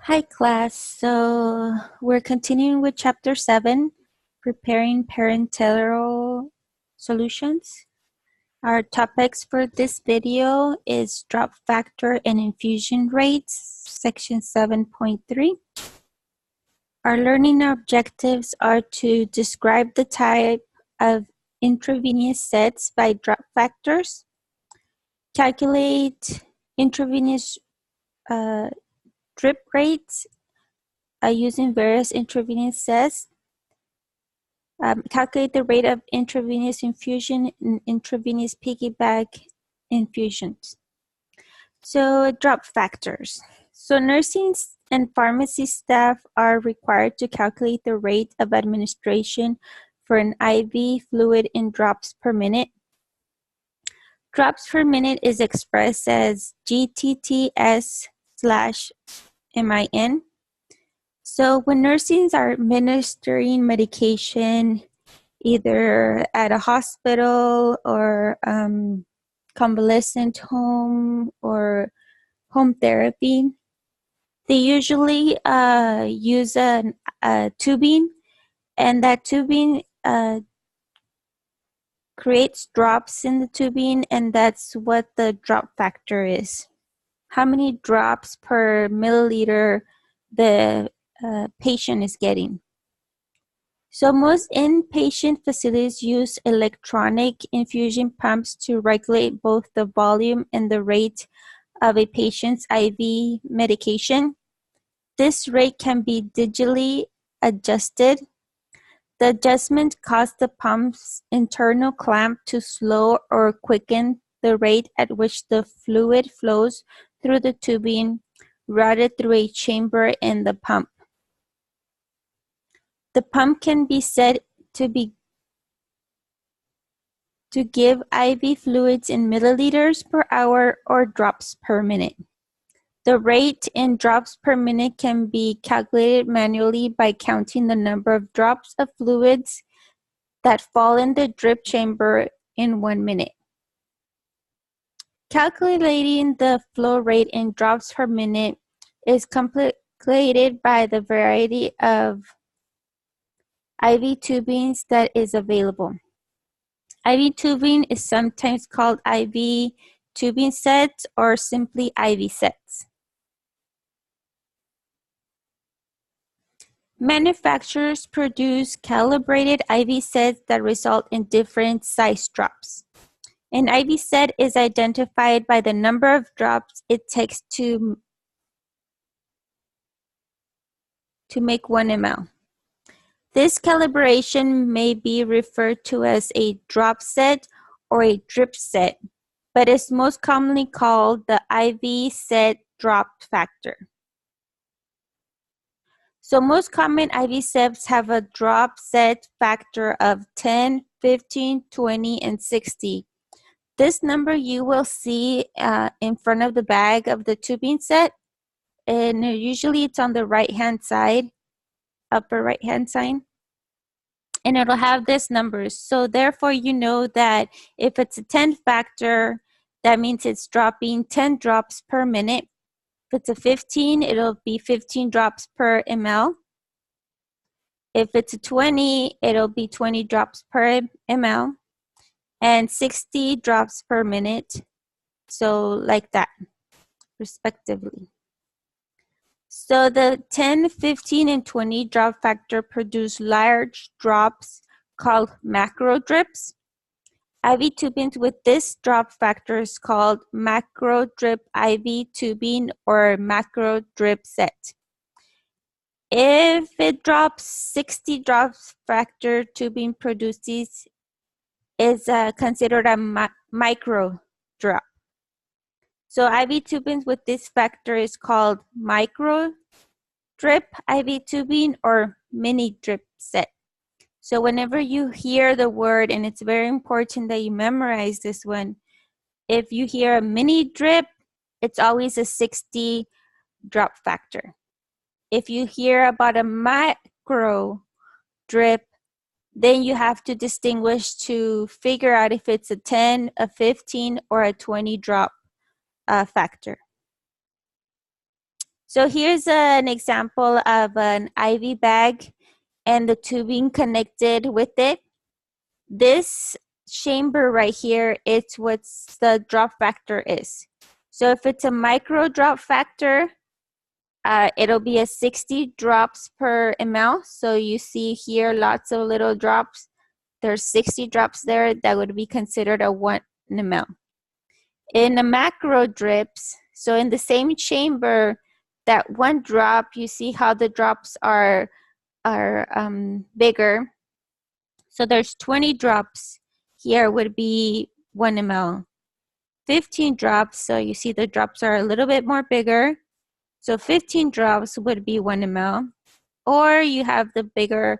Hi class, so we're continuing with chapter 7, preparing parenteral solutions. Our topics for this video is drop factor and infusion rates, section 7.3. Our learning objectives are to describe the type of intravenous sets by drop factors, calculate intravenous drip rates using various intravenous sets, calculate the rate of intravenous infusion and intravenous piggyback infusions. So drop factors. So nursing and pharmacy staff are required to calculate the rate of administration for an IV fluid in drops per minute. Drops per minute is expressed as GTTS/MIN. So when nursings are administering medication, either at a hospital or convalescent home or home therapy, they usually use a tubing, and that tubing creates drops in the tubing, and that's what the drop factor is. How many drops per milliliter the patient is getting. So most inpatient facilities use electronic infusion pumps to regulate both the volume and the rate of a patient's IV medication. This rate can be digitally adjusted. The adjustment causes the pump's internal clamp to slow or quicken the rate at which the fluid flows through the tubing routed through a chamber in the pump. The pump can be set to give IV fluids in milliliters per hour or drops per minute. The rate in drops per minute can be calculated manually by counting the number of drops of fluids that fall in the drip chamber in 1 minute. Calculating the flow rate in drops per minute is complicated by the variety of IV tubings that is available. IV tubing is sometimes called IV tubing sets or simply IV sets. Manufacturers produce calibrated IV sets that result in different size drops. An IV set is identified by the number of drops it takes to make 1 ml. This calibration may be referred to as a drop set or a drip set, but is most commonly called the IV set drop factor. So most common IV sets have a drop set factor of 10, 15, 20, and 60. This number you will see in front of the bag of the tubing set, and usually it's on the right-hand side, upper right-hand side, and it'll have this numbers. So therefore, you know that if it's a 10 factor, that means it's dropping 10 drops per minute. If it's a 15, it'll be 15 drops per ml. If it's a 20, it'll be 20 drops per ml, and 60 drops per minute. So like that, respectively. So the 10, 15, and 20 drop factor produce large drops called macro drips. IV tubing with this drop factor is called macro drip IV tubing or macro drip set. If it drops 60 drops factor tubing produces is considered a micro drop. So IV tubing with this factor is called micro drip IV tubing or mini drip set. So whenever you hear the word, and it's very important that you memorize this one, if you hear a mini drip, it's always a 60 drop factor. If you hear about a micro drip, then you have to distinguish to figure out if it's a 10, a 15, or a 20 drop factor. So here's an example of an IV bag and the tubing connected with it. This chamber right here, it's what the drop factor is. So if it's a micro drop factor, it'll be a 60 drops per ml. So you see here lots of little drops. There's 60 drops there. That would be considered a 1 ml. In the macro drips, so in the same chamber, that one drop, you see how the drops are bigger. So there's 20 drops here would be 1 ml. 15 drops, so you see the drops are a little bit more bigger. So 15 drops would be 1 ml. Or you have the bigger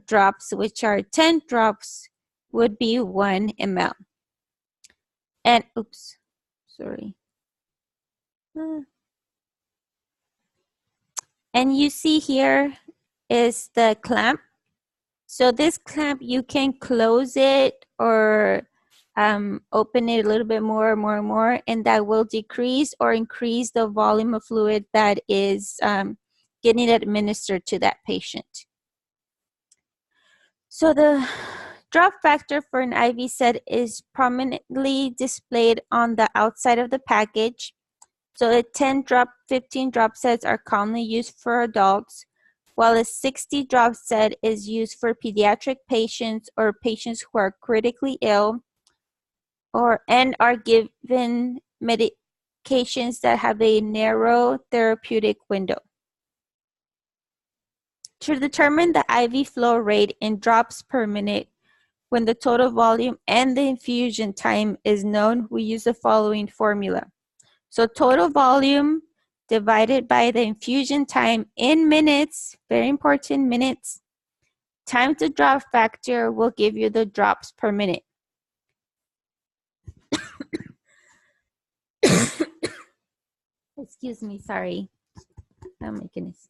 drops, which are 10 drops would be 1 ml. And, oops, sorry. And you see here is the clamp. So this clamp, you can close it or open it a little bit more, and that will decrease or increase the volume of fluid that is getting administered to that patient. So the drop factor for an IV set is prominently displayed on the outside of the package. So the 10 drop, 15 drop sets are commonly used for adults, while a 60 drop set is used for pediatric patients or patients who are critically ill and are given medications that have a narrow therapeutic window. To determine the IV flow rate in drops per minute, when the total volume and the infusion time is known, we use the following formula. So total volume divided by the infusion time in minutes, very important, minutes, times the drop factor will give you the drops per minute. Excuse me, sorry. Oh my goodness.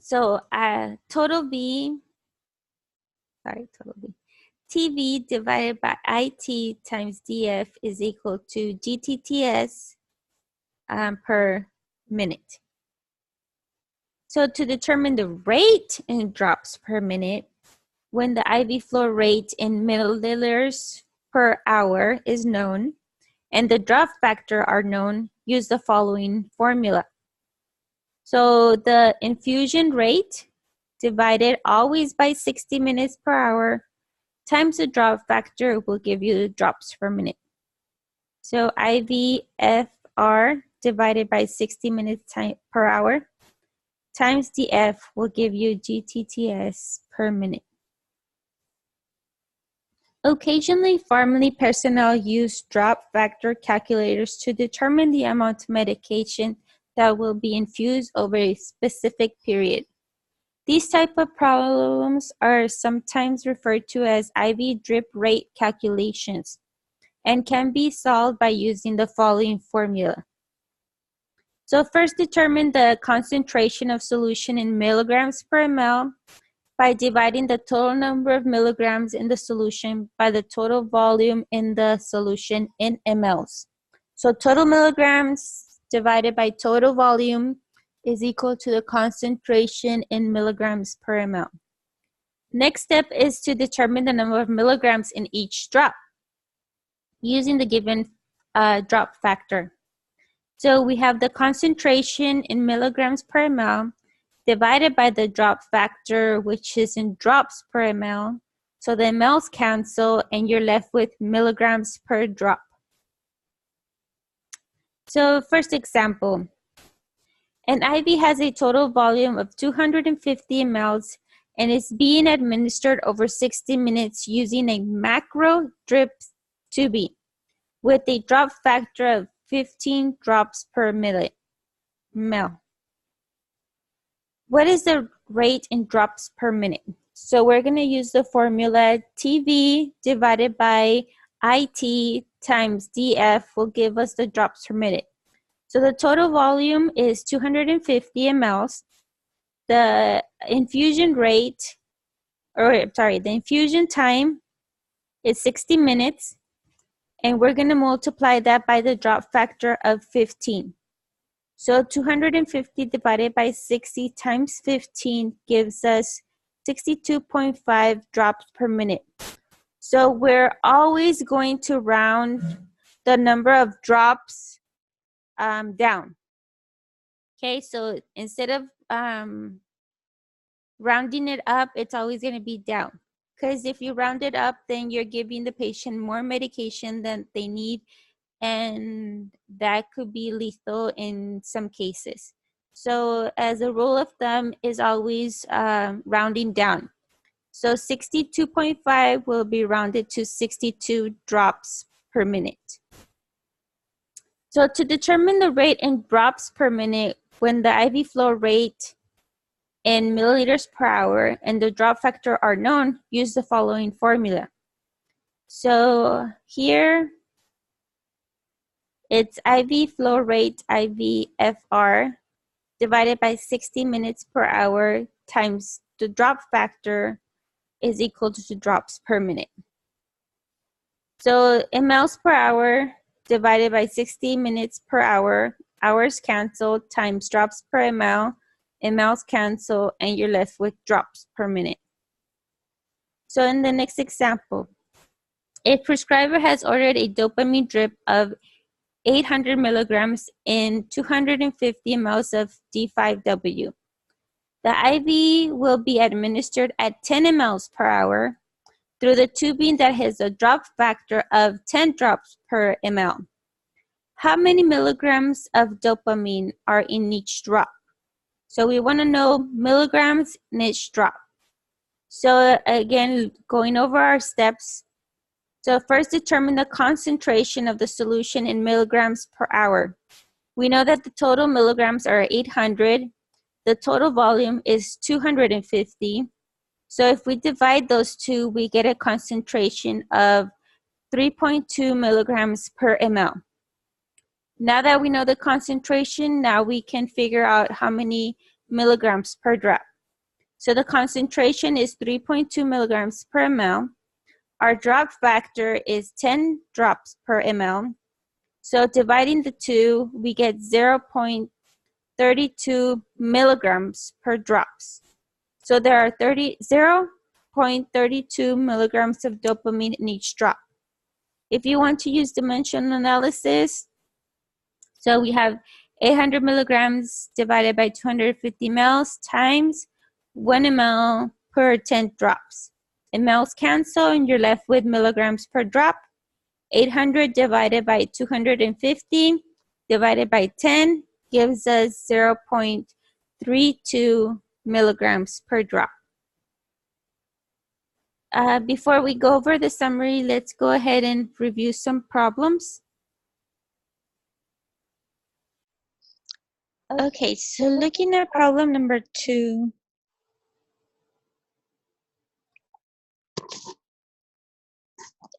So total V TV divided by IT times DF is equal to GTTS per minute. So to determine the rate in drops per minute, when the IV flow rate in milliliters per hour is known and the drop factor are known, use the following formula. So the infusion rate divided always by 60 minutes per hour times the drop factor will give you the drops per minute. So IVFR divided by 60 minutes per hour times DF will give you GTTS per minute. Occasionally, pharmacy personnel use drop factor calculators to determine the amount of medication that will be infused over a specific period. These type of problems are sometimes referred to as IV drip rate calculations and can be solved by using the following formula. So first, determine the concentration of solution in milligrams per ml by dividing the total number of milligrams in the solution by the total volume in the solution in mLs. So total milligrams divided by total volume is equal to the concentration in milligrams per ml. Next step is to determine the number of milligrams in each drop using the given drop factor. So we have the concentration in milligrams per ml divided by the drop factor, which is in drops per ml. So the mLs cancel and you're left with milligrams per drop. So first example, an IV has a total volume of 250 mLs and is being administered over 60 minutes using a macro drip tubing with a drop factor of 15 drops per ml. What is the rate in drops per minute? So we're going to use the formula TV divided by IT times DF will give us the drops per minute. So the total volume is 250 mLs. The infusion rate, the infusion time is 60 minutes. and we're going to multiply that by the drop factor of 15. So 250 divided by 60 times 15 gives us 62.5 drops per minute. So we're always going to round the number of drops down. Okay, so instead of rounding it up, it's always going to be down. Because if you round it up, then you're giving the patient more medication than they need, and that could be lethal in some cases. So as a rule of thumb is always rounding down. So 62.5 will be rounded to 62 drops per minute. So to determine the rate in drops per minute, when the IV flow rate in milliliters per hour and the drop factor are known, use the following formula. So here it's IV flow rate, IVFR, divided by 60 minutes per hour times the drop factor is equal to drops per minute. So mLs per hour divided by 60 minutes per hour, hours cancel, times drops per ml, mLs cancel, and you're left with drops per minute. So in the next example, a prescriber has ordered a dopamine drip of 800 milligrams in 250 mLs of D5W. The IV will be administered at 10 mLs per hour through the tubing that has a drop factor of 10 drops per ml. How many milligrams of dopamine are in each drop? So we want to know milligrams in each drop. So again, going over our steps. So first determine the concentration of the solution in milligrams per hour. We know that the total milligrams are 800. The total volume is 250. So if we divide those two, we get a concentration of 3.2 milligrams per ml. Now that we know the concentration, now we can figure out how many milligrams per drop. So the concentration is 3.2 milligrams per ml. Our drop factor is 10 drops per ml. So dividing the two, we get 0.32 milligrams per drops. So there are 0.32 milligrams of dopamine in each drop. If you want to use dimensional analysis, so we have 800 milligrams divided by 250 mLs times 1 ml per 10 drops. mLs cancel and you're left with milligrams per drop. 800 divided by 250 divided by 10 gives us 0.32 milligrams per drop. Before we go over the summary, let's go ahead and review some problems. Okay, so looking at problem number 2,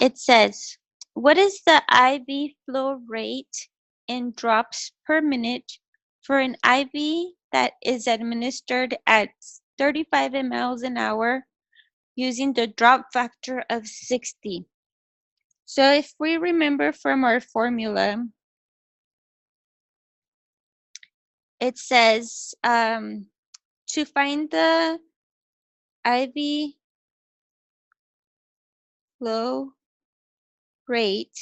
it says, what is the IV flow rate in drops per minute for an IV that is administered at 35 mLs an hour using the drop factor of 60? So if we remember from our formula, it says to find the IV flow rate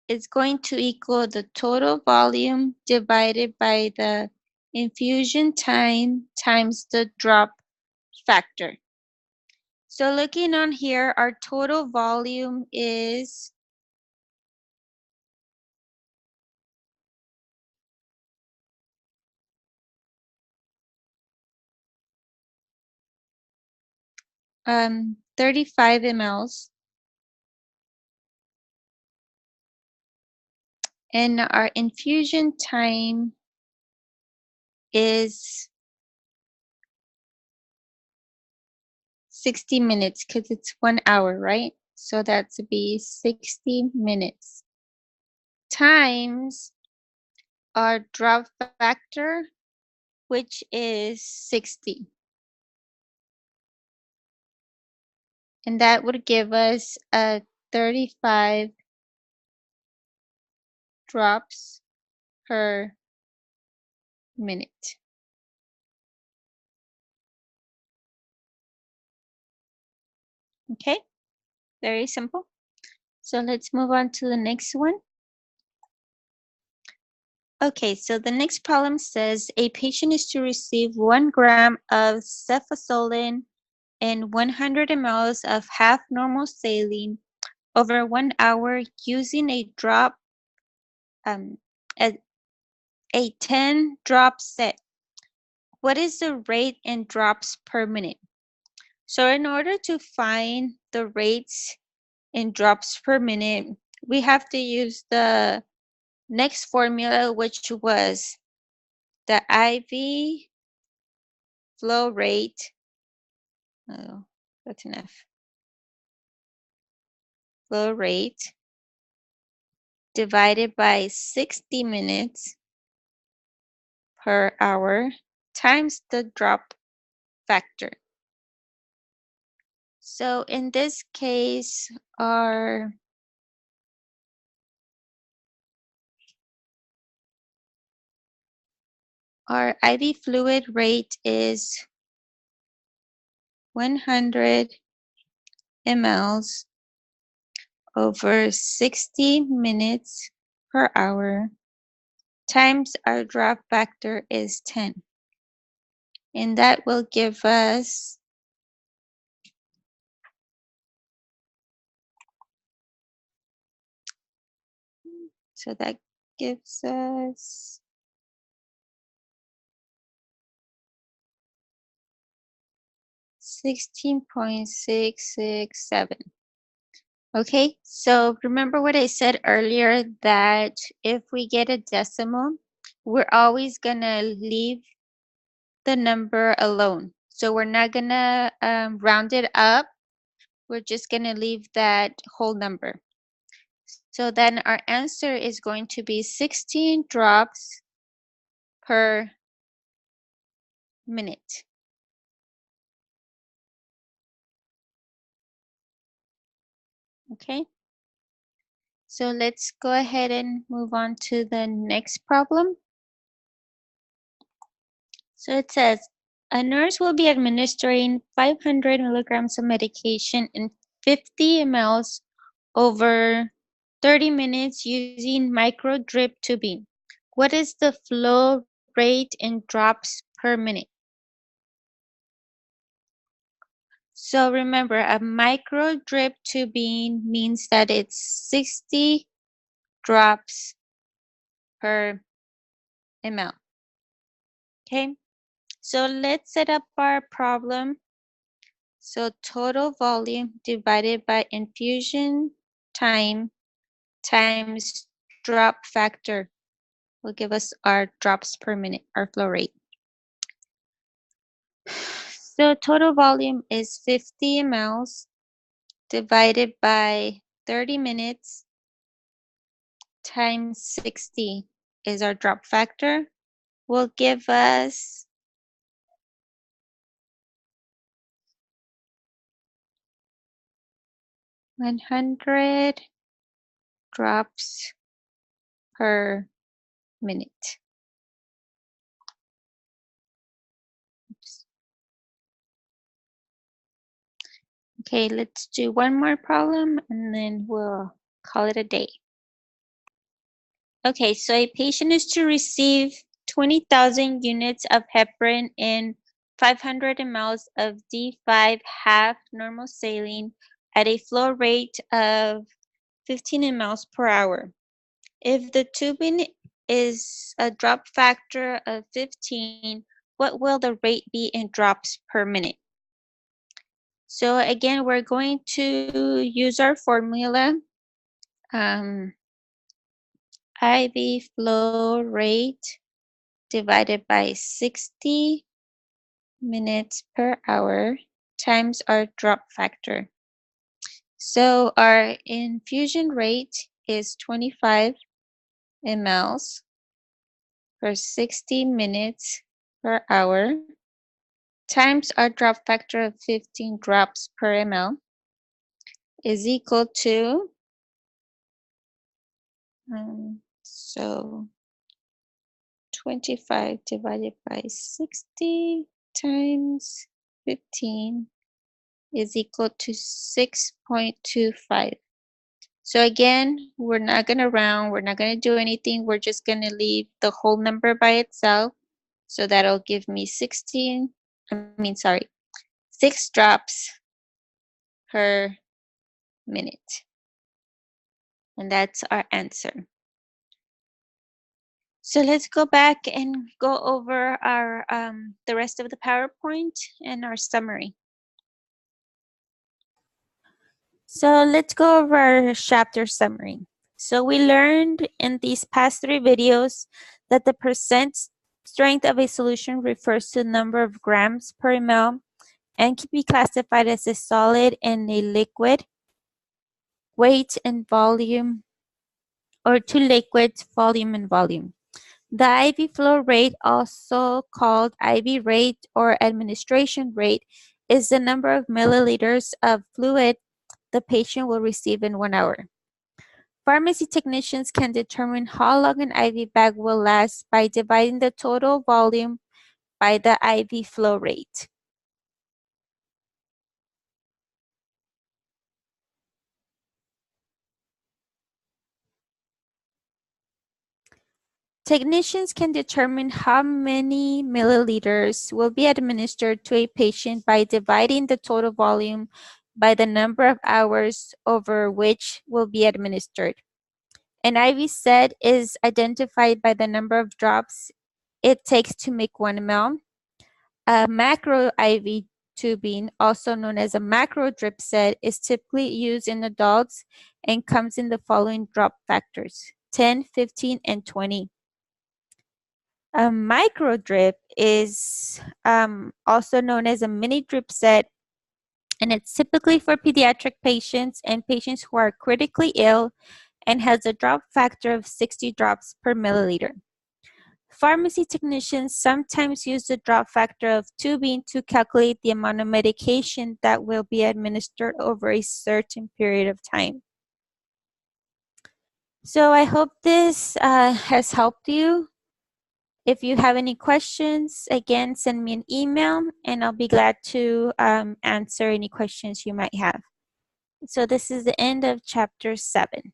is going to equal the total volume divided by the infusion time times the drop factor. So looking on here, our total volume is 35 mLs. And our infusion time is 60 minutes because it's 1 hour, right? So that's to be 60 minutes times our drop factor, which is 60. And that would give us a 35 drops per minute. Okay, very simple. So let's move on to the next one. Okay, so the next problem says a patient is to receive 1 gram of cefazolin and 100 mLs of half normal saline over 1 hour using a drop, a 10 drop set. What is the rate in drops per minute? So in order to find the rates in drops per minute, we have to use the next formula, which was the IV flow rate. Oh, that's enough. Flow rate divided by 60 minutes per hour times the drop factor. So in this case, our IV fluid rate is 100 mLs over 60 minutes per hour times our drop factor is 10. And that will give us so that gives us 16.667. Okay, so remember what I said earlier, that if we get a decimal, we're always gonna leave the number alone. So we're not gonna round it up. We're just gonna leave that whole number. So then our answer is going to be 16 drops per minute. Okay, so let's go ahead and move on to the next problem. So it says, a nurse will be administering 500 milligrams of medication in 50 mLs over 30 minutes using micro drip tubing. What is the flow rate in drops per minute? So remember, a micro drip tubing means that it's 60 drops per ml. Okay, so let's set up our problem. So total volume divided by infusion time times drop factor will give us our drops per minute, our flow rate. So total volume is 50 mLs divided by 30 minutes times 60 is our drop factor, will give us 100 drops per minute. Oops. Okay, let's do one more problem and then we'll call it a day. Okay, so a patient is to receive 20,000 units of heparin in 500 mLs of D5 half normal saline at a flow rate of 15 mLs per hour. If the tubing is a drop factor of 15, what will the rate be in drops per minute? So again, we're going to use our formula. IV flow rate divided by 60 minutes per hour times our drop factor. So our infusion rate is 25 mLs per 60 minutes per hour times our drop factor of 15 drops per ml is equal to, so 25 divided by 60 times 15 is equal to 6.25. So again, we're not going to round, we're not going to do anything. We're just going to leave the whole number by itself. So that'll give me 6 drops per minute. And that's our answer. So let's go back and go over our the rest of the PowerPoint and our summary. So let's go over our chapter summary. So we learned in these past 3 videos that the percent strength of a solution refers to the number of grams per ml and can be classified as a solid and a liquid, weight and volume, or 2 liquids, volume and volume. The IV flow rate, also called IV rate or administration rate, is the number of milliliters of fluid the patient will receive in 1 hour. Pharmacy technicians can determine how long an IV bag will last by dividing the total volume by the IV flow rate. Technicians can determine how many milliliters will be administered to a patient by dividing the total volume by the number of hours over which will be administered. An IV set is identified by the number of drops it takes to make 1 ml. A macro IV tubing, also known as a macro drip set, is typically used in adults and comes in the following drop factors: 10, 15, and 20. A micro drip is also known as a mini drip set, and it's typically for pediatric patients and patients who are critically ill and has a drop factor of 60 drops per milliliter. Pharmacy technicians sometimes use the drop factor of tubing to calculate the amount of medication that will be administered over a certain period of time. So I hope this has helped you. If you have any questions, again, send me an email and I'll be glad to answer any questions you might have. So this is the end of chapter 7.